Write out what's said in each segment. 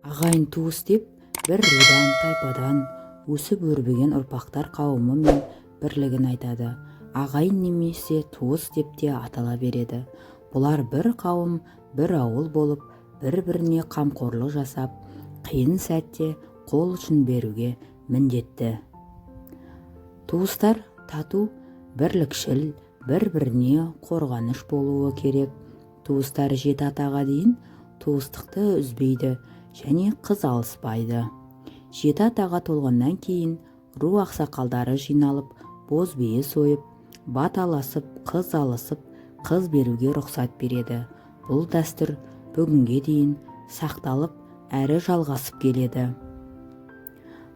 Ағайын туыс деп бір рудан, тайпадан өсіп өрбіген ұрпақтар қауымы мен бірлігін айтады. Ағайын немесе туыс деп те атала береді. Бұлар бір қауым, бір ауыл болып, бір-біріне қамқорлық жасап, қиын сәтте қол ұшын беруге міндетті. Туыстар тату, бірлікшіл, бір-біріне қорғаныш болуы керек. Туыстар 7 атаға дейін туыстықты үзбейді және қыз алыспайды. 7 атаға толғаннан кейін ру ақсақалдары жиналып, боз бие сойып, бат аласып, қыз алысып, қыз беруге рұқсат береді. Бұл дәстүр бүгінге дейін сақталып, әрі жалғасып келеді.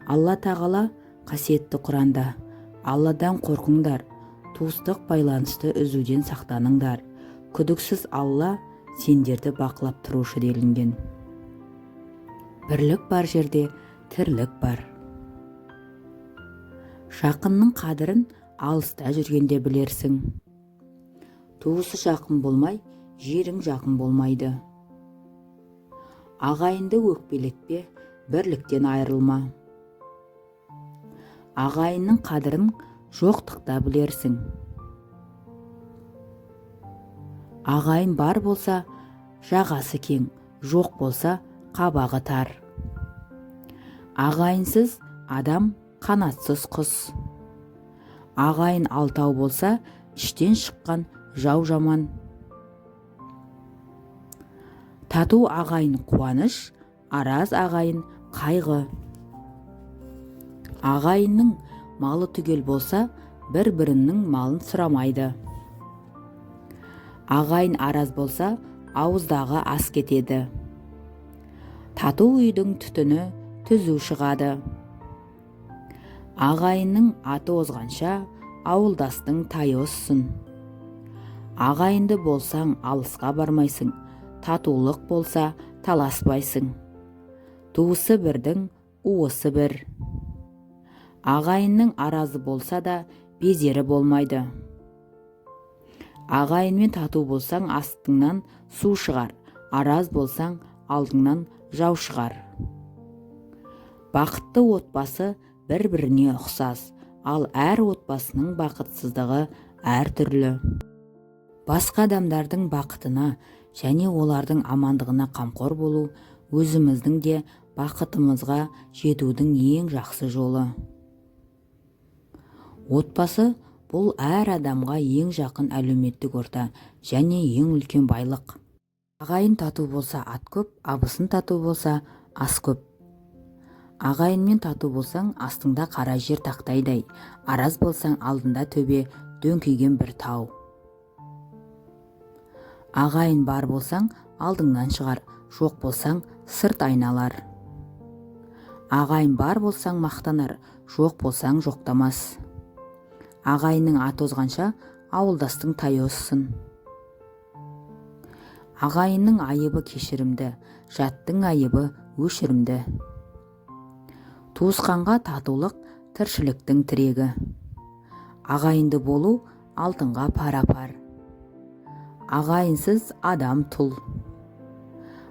Алла тағала қасиетті Құранда: Алладан қорқыңдар, туыстық байланысты үзуден сақтаныңдар. Күдіксіз Алла сендерді бақылап тұрушы делінген. Бірлік бар жерде тірлік бар. Жақынның қадірін алыста жүргенде білерсің. Туысы жақын болмай, жерің жақын болмайды. Ағайынды өкпелетпе, бірліктен айырылма. Ағайынның қадірін жоқтықта білерсің. Ағайын бар болса, жағасы кең, жоқ болса, қабағы тар. Ағайынсыз адам қанатсыз құс. Ағайын 6 болса, іштен шыққан жау жаман. Тату ағайын қуаныш, араз ағайын қайғы. Ағайынның малы түгел болса, бір-бірінің малын сұрамайды. Ағайын араз болса, ауыздағы ас кетеді. Тату үйдің түтіні түзу шығады. Ағайынның аты озғанша, ауылдастың тайы озсын. Ағайынды болсаң, алысқа бармайсың, татулық болса, таласпайсың. Туысы бірдің, уысы бір. Ағайынның аразы болса да, безері болмайды. Ағайынмен тату болсаң, астыңнан су шығар, араз болсаң, алдыңнан жау шығар. Бақытты отбасы бір-біріне ұқсас, ал әр отбасының бақытсыздығы әртүрлі. Басқа адамдардың бақытына және олардың амандығына қамқор болу өзіміздің де бақытымызға жетудің ең жақсы жолы. Отбасы бұл әр адамға ең жақын әлеуметтік орта және ең үлкен байлық. Ағайын тату болса ат көп, абысын тату болса ас көп. Ағайынмен тату болсаң, астыңда қара жер тақтайдай, араз болсаң, алдында төбе дөңкиген бір тау. Ағайын бар болсаң, алдыңнан шығар, жоқ болсаң, сырт айналар. Ағайын бар болсаң, мақтанар, жоқ болсаң, жоқтамас. Ағайынның аты озғанша, ауылдастың тайы озсын. Ағайынның айыбы кешірімді, жаттың айыбы өшірімді. Туысқанға татулық тіршіліктің тірегі. Ағайынды болу алтынға пара-пар. Ағайынсыз адам тұл.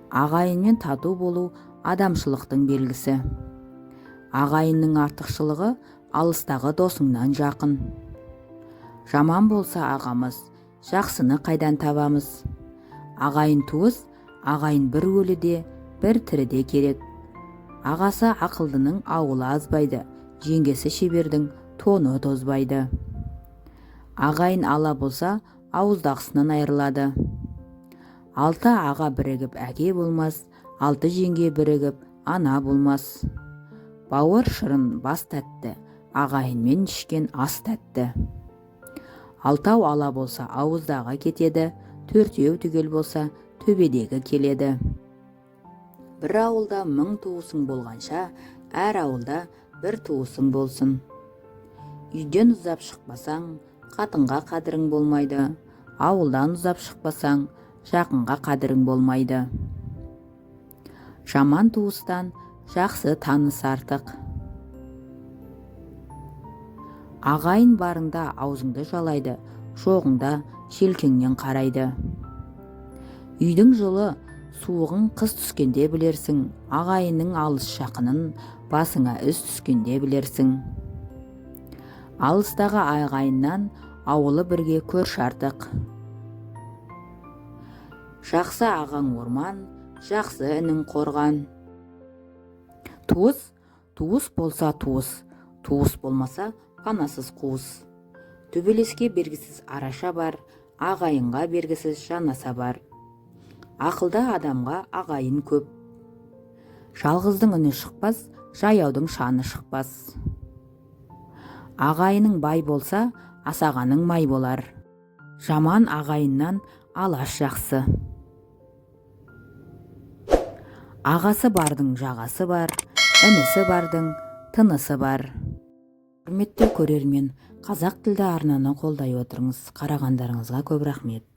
Ағайынмен тату болу адамшылықтың белгісі. Ағайынның артықшылығы алыстағы досыңнан жақын. Жаман болса ағамыз, жақсыны қайдан табамыз? Ағайын туыс, ағайын бір өліде, бір тіріде керек. Ағасы ақылдының ауылы азбайды, жеңгесі шебердің тоны тозбайды. Ағайын ала болса, ауыздағысынан айырылады. 6 аға бірігіп әке болмас, 6 жеңге бірігіп ана болмас. Бауыр шырын бас тәтті, ағайынмен ішкен ас тәтті. 6 ала болса, ауыздағы кетеді, 4 түгел болса, төбедегі келеді. Бір ауылда 1000 туысың болғанша, әр ауылда бір туысың болсын. Үйден ұзап шықпасаң, қатынға қадірің болмайды. Ауылдан ұзап шықпасаң, жақынға қадірің болмайды. Жаман туыстан жақсы таныс артық. Ағайын барыңда аузыңды жалайды, жоғыңда желкеңнен қарайды. Үйдің жылы суығын қыс түскенде білерсің, ағайынның алыс жақынын басыңа іс түскенде білерсің. Алыстағы ағайыннан ауылы бірге көрші артық. Жақсы ағаң орман, жақсы інің қорған. Туыс болса туыс болмаса панасыз қуыс. Төбелеске бергісіз араша бар, ағайынға бергісіз жанаса бар. Ақылда адамға ағайын көп. Жалғыздың үні шықпас, жаяудың шаны шықпас. Ағайының бай болса, асағаның май болар. Жаман ағайыннан алаш жақсы. Ағасы бардың жағасы бар, інісі бардың тынысы бар. Құрметті көрермен, қазақ тілді арнаны қолдай отырыңыз. Қарағандарыңызға көп рахмет.